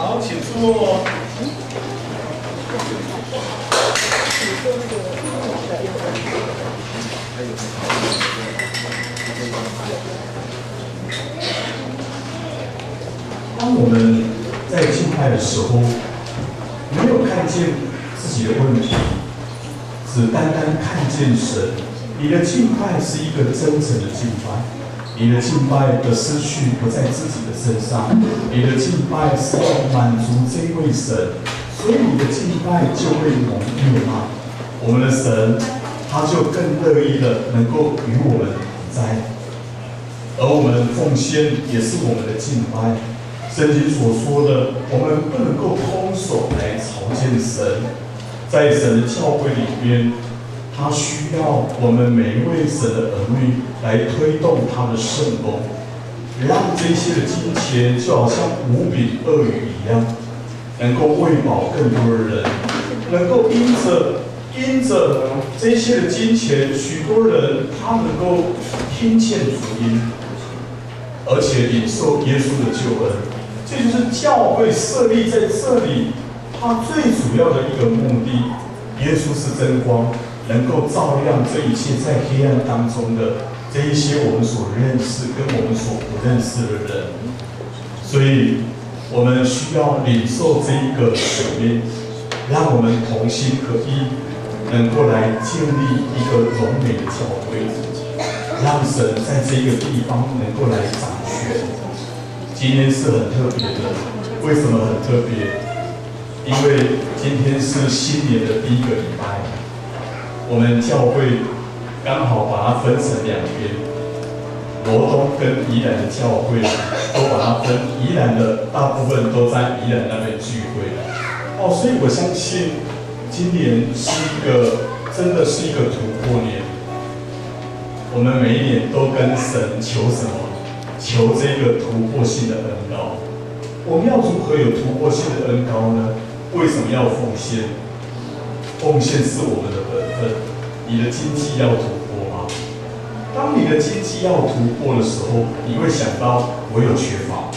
好，请坐。当我们在敬拜的时候，没有看见自己的问题，只单单看见神，你的敬拜是一个真诚的敬拜。你的敬拜的思绪不在自己的身上，你的敬拜是要满足这一位神，所以你的敬拜就会蒙悦吗？我们的神，他就更乐意的能够与我们同在，而我们奉献也是我们的敬拜。圣经所说的，我们不能够空手来朝见神，在神的教会里面。他需要我们每一位神的儿女来推动他的圣工，让这些的金钱就好像无饼鳄鱼一样，能够喂饱更多的人，能够因着这些的金钱，许多人他能够听见福音，而且领受耶稣的救恩。这就是教会设立在这里，它最主要的一个目的。耶稣是真光。能够照亮这一切在黑暗当中的这一些我们所认识跟我们所不认识的人，所以我们需要领受这一个使命，让我们同心合一，能够来建立一个荣美的教会，让神在这个地方能够来掌权。今天是很特别的，为什么很特别？因为今天是新年的第一个礼拜。我们教会刚好把它分成两边，罗东跟宜兰的教会都把它分，宜兰的大部分都在宜兰那边聚会。所以我相信今年是真的是一个突破年。我们每一年都跟神求什么？求这个突破性的恩膏。我们要如何有突破性的恩膏呢？为什么要奉献？奉献是我们的本分。你的经济要突破吗？当你的经济要突破的时候，你会想到我有缺乏，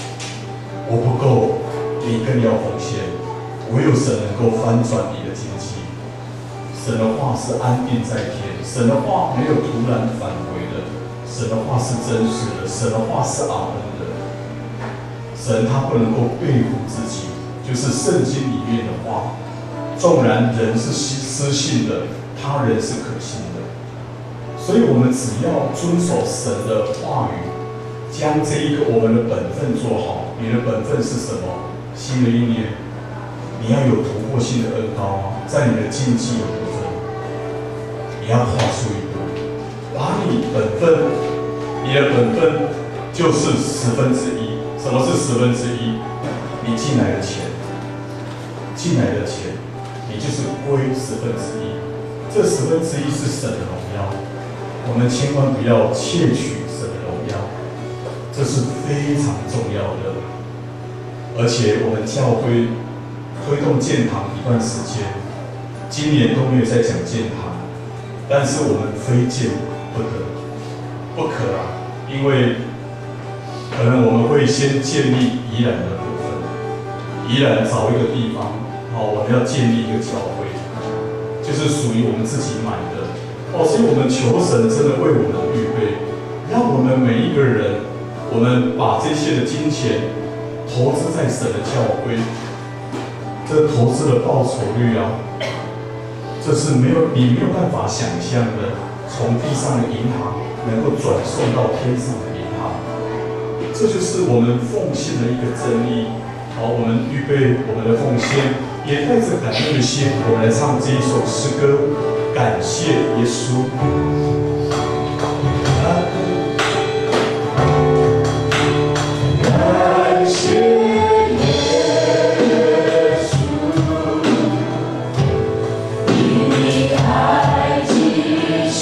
我不够，你更要奉献。唯有神能够翻转你的经济。神的话是安定在天，神的话没有突然返回的，神的话是真实的，神的话是阿门的。神他不能够背负自己，就是圣经里面的话。纵然人是失信的，他人是可信的，所以我们只要遵守神的话语，将这一个我们的本分做好。你的本分是什么？新的一年，你要有突破性的恩膏，在你的经济的部分，你要跨出一步，把你的本分就是1/10。什么是1/10？你进来的钱，你就是归1/10。这1/10是神的荣耀，我们千万不要窃取神的荣耀，这是非常重要的。而且我们教会推动建堂一段时间，今年都没有在讲建堂，但是我们非建不可啊，因为可能我们会先建立宜兰的部分，宜兰找一个地方，我们要建立一个教会。就是属于我们自己买的所以我们求神真的为我们预备，让我们每一个人，我们把这些的金钱投资在神的教会，这投资的报酬率这是你没有办法想象的，从地上的银行能够转送到天上的银行，这就是我们奉献的一个真理。我们预备我们的奉献，也带着感恩的心，我们来唱这一首诗歌，感谢耶稣。感谢耶稣，你爱极深。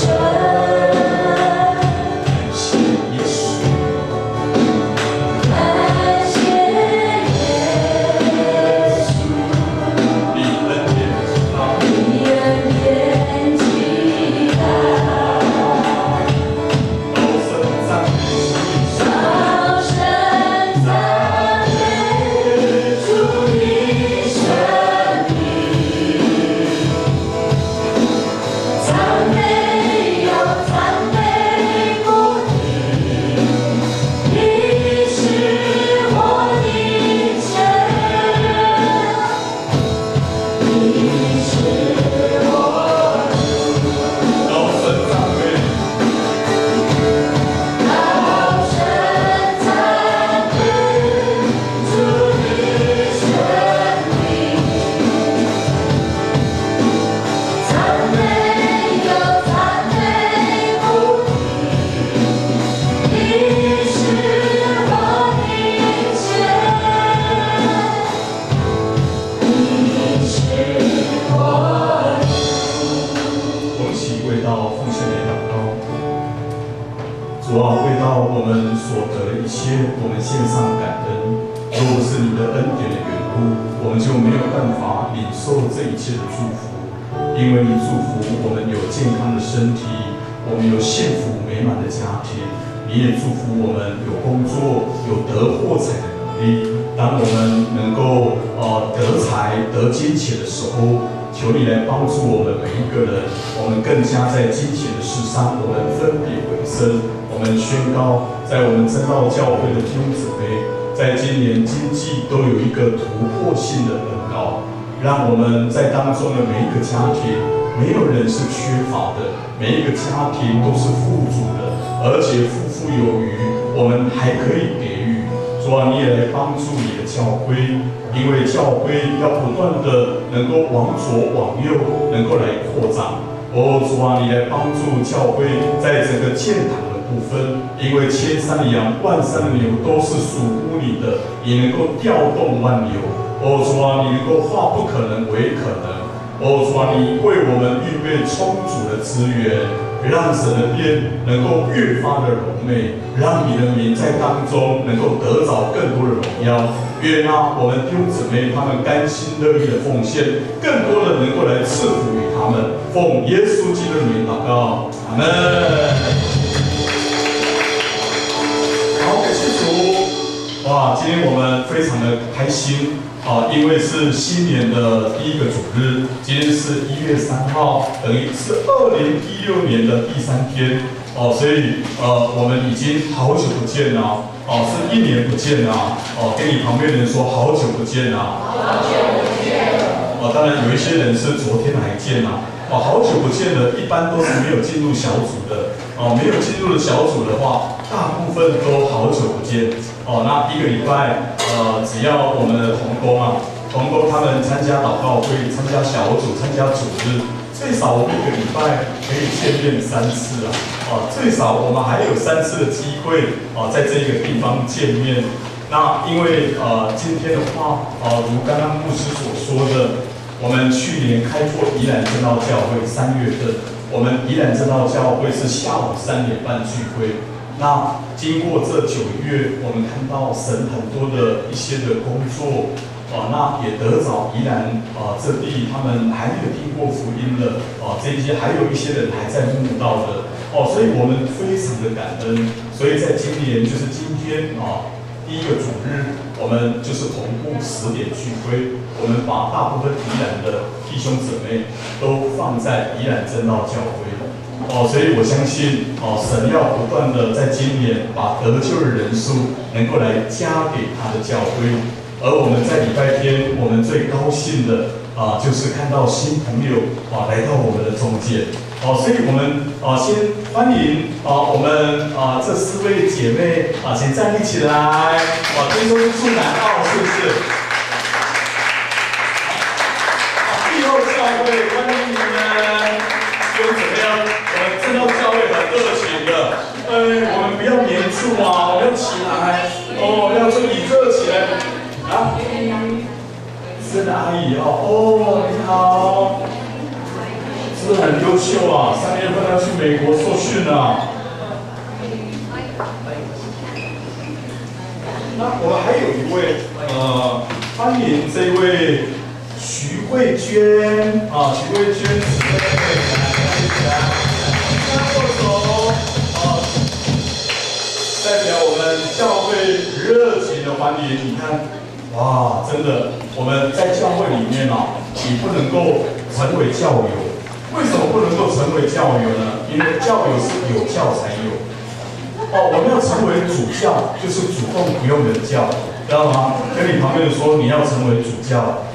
到我们所得的一切，我们献上感恩。若不是你的恩典的缘故，我们就没有办法领受这一切的祝福。因为你祝福我们有健康的身体，我们有幸福美满的家庭，你也祝福我们有工作，有得获财的能力。当我们能够得财得金钱的时候，求你来帮助我们每一个人，我们更加在金钱的事上，我们分别为圣。我们宣告，在我们真道教会的弟兄姊妹，在今年经济都有一个突破性的恩膏，让我们在当中的每一个家庭，没有人是缺乏的，每一个家庭都是富足的，而且富富有余，我们还可以给予。主啊，你也来帮助你的教会，因为教会要不断的能够往左往右，能够来扩张。主啊，你来帮助教会在整个建堂的部分，因为千山的羊、万山的牛都是属乎你的，你能够调动万流。主啊，你能够化不可能为可能。主啊，你为我们预备充足的资源，让神的殿能够越发的荣美，让你的名在当中能够得着更多的荣耀。愿我们弟兄姊妹他们甘心乐意的奉献，更多的能够来赐福于他们。奉耶稣基督的名祷告，阿门。好，感谢主。哇，今天我们非常的开心。因为是新年的第一个主日，今天是1月3号，等于是2016年的第3天，所以我们已经好久不见了，是1年不见了，跟你旁边人说好久不见了，好久不见了，当然有一些人是昨天还见了，好久不见了，一般都是没有进入小组的，没有进入的小组的话，大部分都好久不见，那一个礼拜。只要我们的同工他们参加祷告会、参加小组、参加主日，最少我们一个礼拜可以见面3次最少我们还有3次的机会在这个地方见面。那因为今天的话如刚刚牧师所说的，我们去年开拓宜兰真道教会3月份，我们宜兰真道教会是下午3点半聚会。那经过这9个月，我们看到神很多的一些的工作，那也得着宜兰这地他们还没有听过福音的，这些还有一些人还在慕道的，所以我们非常的感恩。所以在今年就是今天第一个主日，我们就是同步10点聚会，我们把大部分宜兰的弟兄姊妹都放在宜兰真道教会。所以我相信神要不断的在今年把得救的人数能够来加给他的教会，而我们在礼拜天，我们最高兴的就是看到新朋友来到我们的中间，所以我们先欢迎我们这4位姐妹请站立起来，听说是住南澳是不是？帝后教会欢迎你们，又怎么样？真道教会很热情的，我们不要黏住我们要起来，要注意热起来是的阿姨你好，是不是很优秀3月份要去美国受训那我们还有一位，欢迎这位徐慧娟徐慧娟姊妹来。代表我们教会热情的欢迎，你看，哇，真的，我们在教会里面你不能够成为教友，为什么不能够成为教友呢？因为教友是有教才有，我们要成为主教，就是主动不用人教，知道吗？跟你旁边的说，你要成为主教。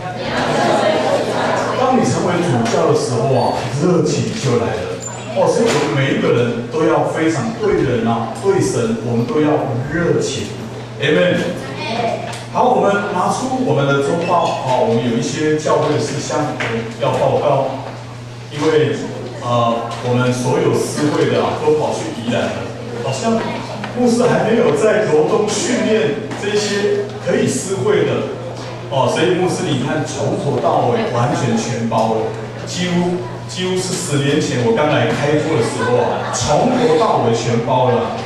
当你成为主教的时候热情就来了。所以我们每一个人都要非常对人对神，我们都要热情 ，Amen。好，我们拿出我们的周报我们有一些教会的事项要报告，因为我们所有私会的都跑去宜兰了，好像牧师还没有在罗东训练这些可以私会的所以牧师你看从头到尾完全全包了，几乎是10年前我刚来开拓的时候从头到尾全包了。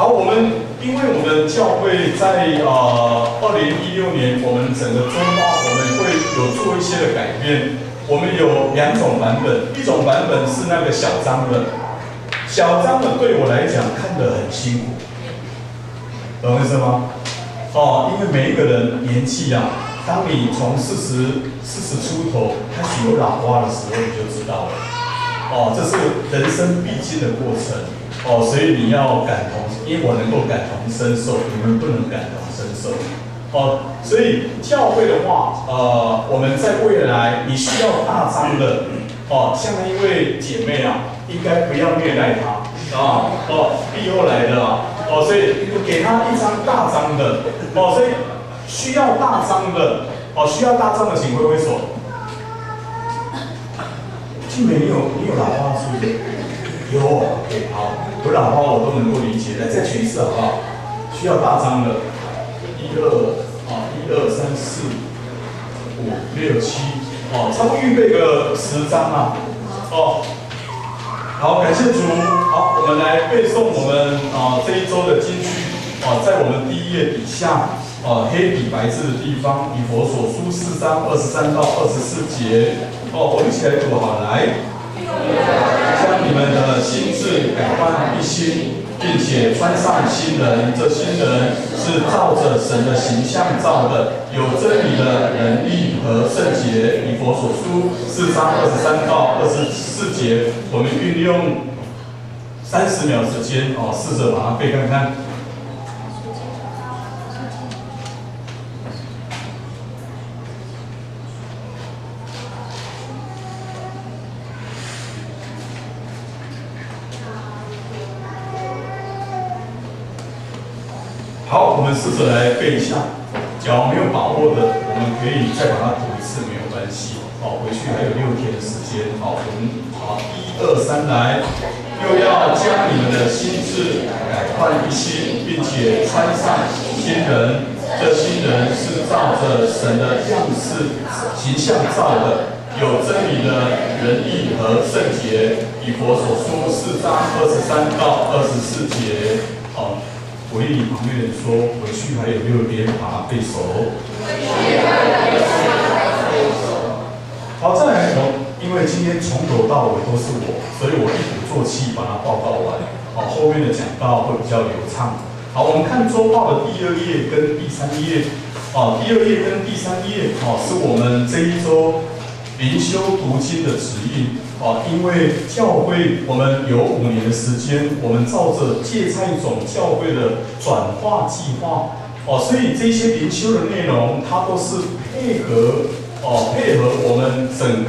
好，因为我们教会在2016年，我们整个周报我们会有做一些的改变。我们有2种版本，一种版本是那个小章的，小章的对我来讲看得很辛苦，懂我意思吗？因为每一个人年纪啊，当你从40出头开始有老花的时候，你就知道了。这是人生必经的过程。所以你要感同，因为我能够感同身受，你们不能感同身受。所以教会的话，我们在未来你需要大章的，像那一位姐妹啊，应该不要虐待她庇佑来的所以给她一张大章的，所以需要大章的，需要大章的，请挥挥手。静美，你有老花是不是？有，OK， 好，有老花我都能够理解。来，再举一次好不好？需要大章的，1、2、3、4、5、6、7，差不多预备个10张啊，好，感谢主。好，我们来背诵我们这一周的金句在我们第1页底下黑笔白字的地方，以弗所书4章23到24节。我们一起来读好，来。将你们的心志改换一新，并且穿上新人。这新人是照着神的形象造的，有真理的能力和圣洁。以弗所书4章23到24节，我们运用30秒时间试着把它背看看。好，我们试着来背一下。假如没有把握的，我们可以再把它读一次，没有关系。回去还有6天的时间。我们1、2、3来，又要将你们的心志改换一新，并且穿上新人。这新人是照着神的样式、形象造的，有真理的仁义和圣洁。以弗所书4章23到24节。鼓励你旁边人说，回去还有6天，把它背熟。好，再来因为今天从头到尾都是我，所以我一鼓作气把它报告完。后面的讲道会比较流畅。好，我们看周报的第2页跟第3页。第2页跟第3页是我们这一周灵修读经的指引。因为教会我们有5年的时间，我们照着芥菜种教会的转化计划，所以这些灵修的内容，它都是配合我们整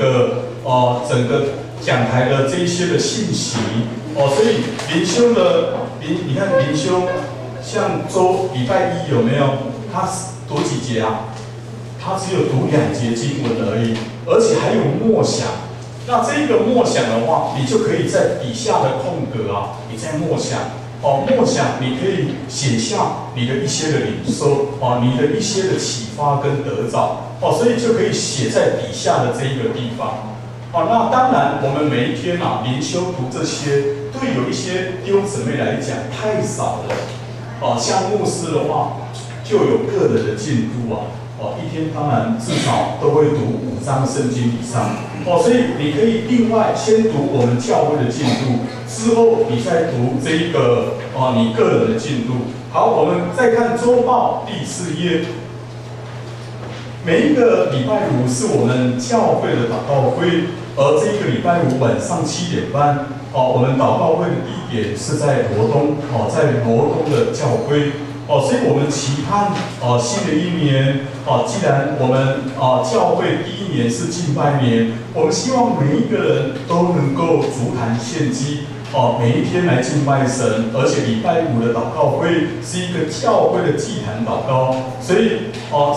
个讲台的这一些的信息，所以灵修的你看灵修，像礼拜1有没有？它读几节啊？它只有读2节经文而已，而且还有默想。那这个默想的话，你就可以在底下的空格你在默想默想，你可以写下你的一些的领受你的一些的启发跟得着所以就可以写在底下的这一个地方那当然，我们每一天灵修读这些，对有一些弟兄姊妹来讲太少了像牧师的话，就有个人的进度一天当然至少都会读5章圣经以上所以你可以另外先读我们教会的进度，之后你再读这一个你个人的进度。好，我们再看周报第4页。每一个礼拜5是我们教会的祷告会，而这一个礼拜5晚上7点半我们祷告会的地点是在罗东在罗东的教会。所以我们期盼新的一年既然我们教会第1年是敬拜年，我们希望每一个人都能够足坛献祭每一天来敬拜神，而且礼拜5的祷告会是一个教会的祭坛祷告，所以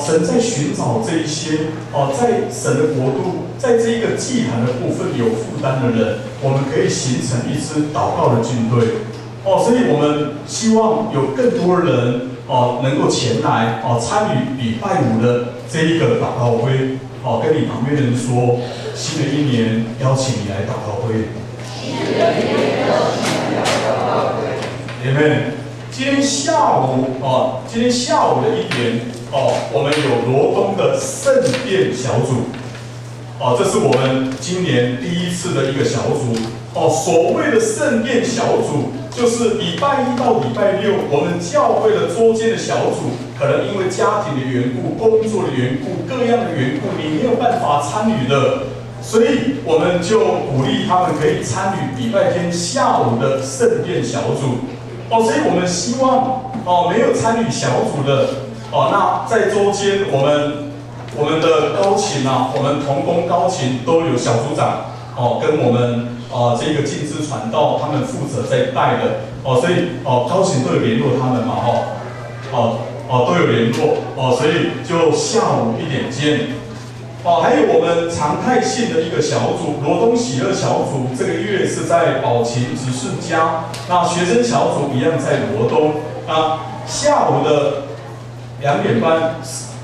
神在寻找这一些在神的国度，在这一个祭坛的部分有负担的人，我们可以形成一支祷告的军队所以我们希望有更多人能够前来参与礼拜5的这一个祷告会跟你旁边的人说，新的一年邀请你来祷告会。Amen。今天下午的1点我们有罗东的圣殿小组这是我们今年第1次的一个小组所谓的圣殿小组，就是礼拜1到礼拜6，我们教会的周间的小组，可能因为家庭的缘故、工作的缘故、各样的缘故，你没有办法参与的，所以我们就鼓励他们可以参与礼拜天下午的圣殿小组所以我们希望没有参与小组的那在周间我们的高琴我们同工高琴都有小组长跟我们这个浸知传道他们负责在带的所以高琴都有联络他们嘛都有联络所以就下午1点见还有我们常态性的一个小组罗东喜乐小组，这个月是在宝琴执事家，那学生小组一样在罗东下午的2点半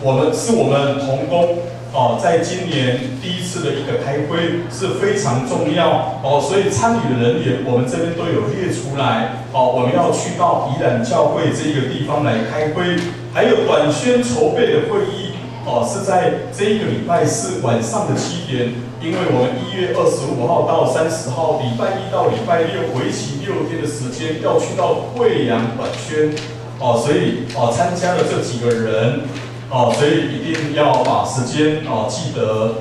我们同工在今年第1次的一个开会是非常重要所以参与的人员我们这边都有列出来我们要去到宜兰教会这个地方来开会，还有短宣筹备的会议是在这一个礼拜4晚上的7点，因为我们1月25号到30号，礼拜1到礼拜6为期6天的时间，要去到贵阳短宣所以参加了这几个人所以一定要把时间记得，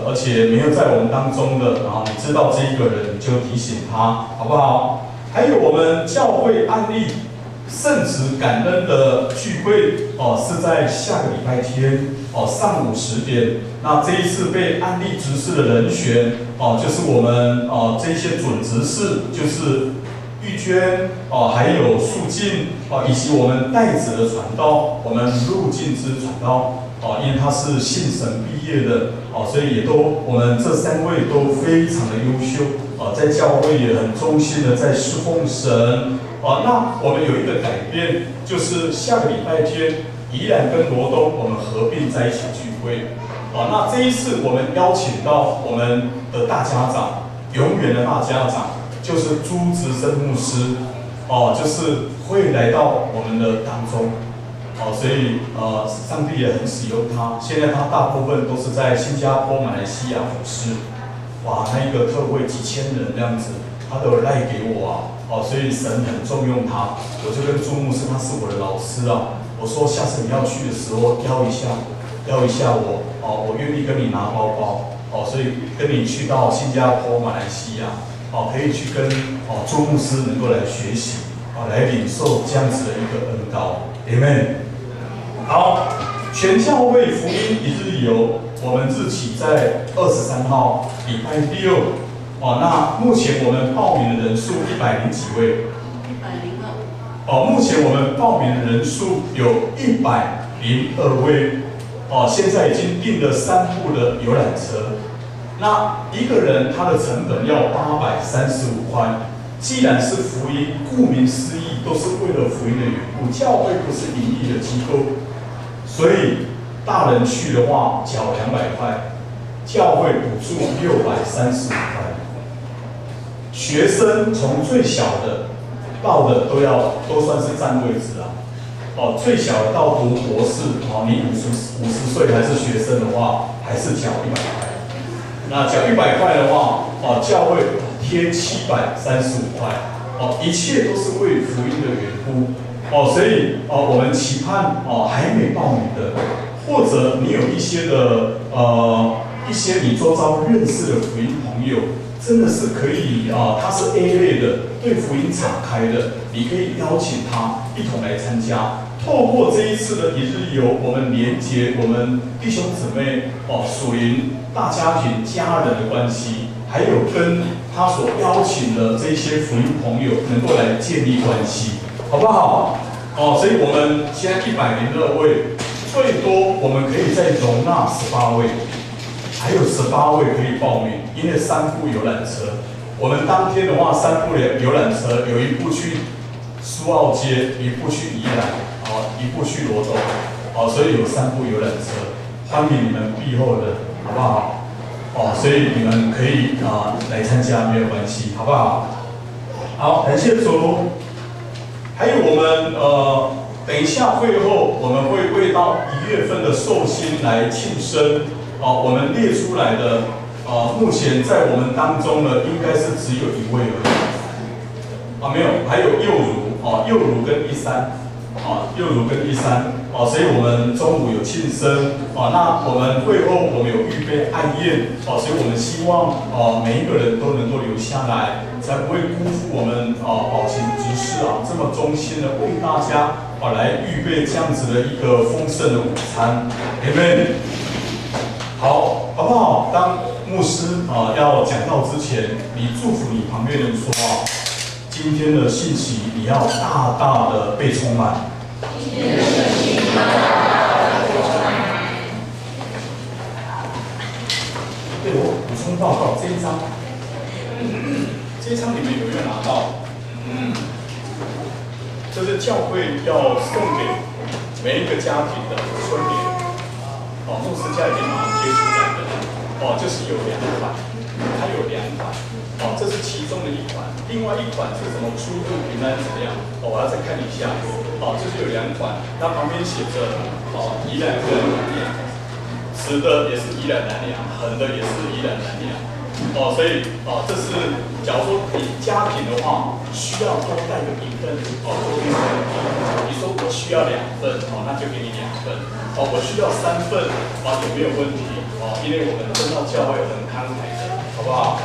而且没有在我们当中的你知道这一个人，你就提醒他，好不好？还有我们教会案例圣职感恩的聚会是在下个礼拜天上午10点。那这一次被案例执事的人选就是我们这些准执事，就是玉娟还有素静以及我们代子的传道，我们陆静之传道因为他是信神毕业的所以也都我们这3位都非常的优秀在教会也很忠心的在侍奉神那我们有一个改变，就是下个礼拜天宜兰跟罗东我们合并在一起聚会那这一次我们邀请到我们的大家长，永远的大家长，就是朱植生牧师就是会来到我们的当中所以上帝也很使用他，现在他大部分都是在新加坡、马来西亚服侍那一个特会几千人这样子，他都有赖给我所以神很重用他。我就跟朱牧师，他是我的老师我说下次你要去的时候邀一下我我愿意跟你拿包包所以跟你去到新加坡、马来西亚可以去跟朱牧师能够来学习来领受这样子的一个恩膏 ，Amen。好，全教会福音一日游，我们日期在23号礼拜6那目前我们报名的人数100几位？102。目前我们报名的人数有102位现在已经订了3部的游览车。那一个人他的成本要835块。既然是福音，顾名思义都是为了福音的缘故，教会不是盈利的机构，所以大人去的话缴200块，教会补助635块。学生从最小的到的都算是占位置最小的到读博士你50岁还是学生的话，还是缴100块。那缴100块的话教会贴735块一切都是为福音的缘故所以我们期盼还没报名的，或者你有一些你周遭认识的福音朋友，真的是可以他是 A 类的，对福音敞开的，你可以邀请他一同来参加。透过这一次的一日游，我们连结我们弟兄姊妹属灵大家庭家人的关系，还有跟他所邀请的这些福音朋友能够来建立关系，好不好？所以我们现在102位，最多我们可以再容纳18位，还有18位可以报名，因为3部游览车。我们当天的话，3部游览车有一部去苏澳街，一部去宜兰，一部去罗东，所以有3部游览车，欢迎你们闭后的，好不好？所以你们可以来参加，没有关系，好不好？好，感谢主。还有我们等一下会后我们会为到1月份的寿星来庆生，我们列出来的，目前在我们当中呢，应该是只有1位而已，没有，还有幼儒，幼儒跟13，幼儒跟13，所以我们中午有庆生，那我们会后我们有预备暗宴，所以我们希望每一个人都能够留下来，才不会辜负我们宝琴执事这么衷心的为大家来预备这样子的一个丰盛的午餐 ，Amen。好，好不好？当牧师要讲道之前，你祝福你旁边人说今天的信息你要大大的被充满。今天的信息大大的被充满。对，我补充报告这一章，这一章你们有没有拿到？这是教会要送给每一个家庭的春联。牧师家已经马上贴出来的，就是有2款，它有2款，这是其中的一款，另外一款是什么出入平安怎么样？我要再看一下，就是有2款，它旁边写着宜兰跟南洋，直的也是宜兰南洋，横的也是宜兰南洋，所以这是假如说你家庭的话，需要多带个1份，多给你1，你说我需要2份，那就给你2份。我需要3份，也没有问题，因为我们真道教会很慷慨的，好不好？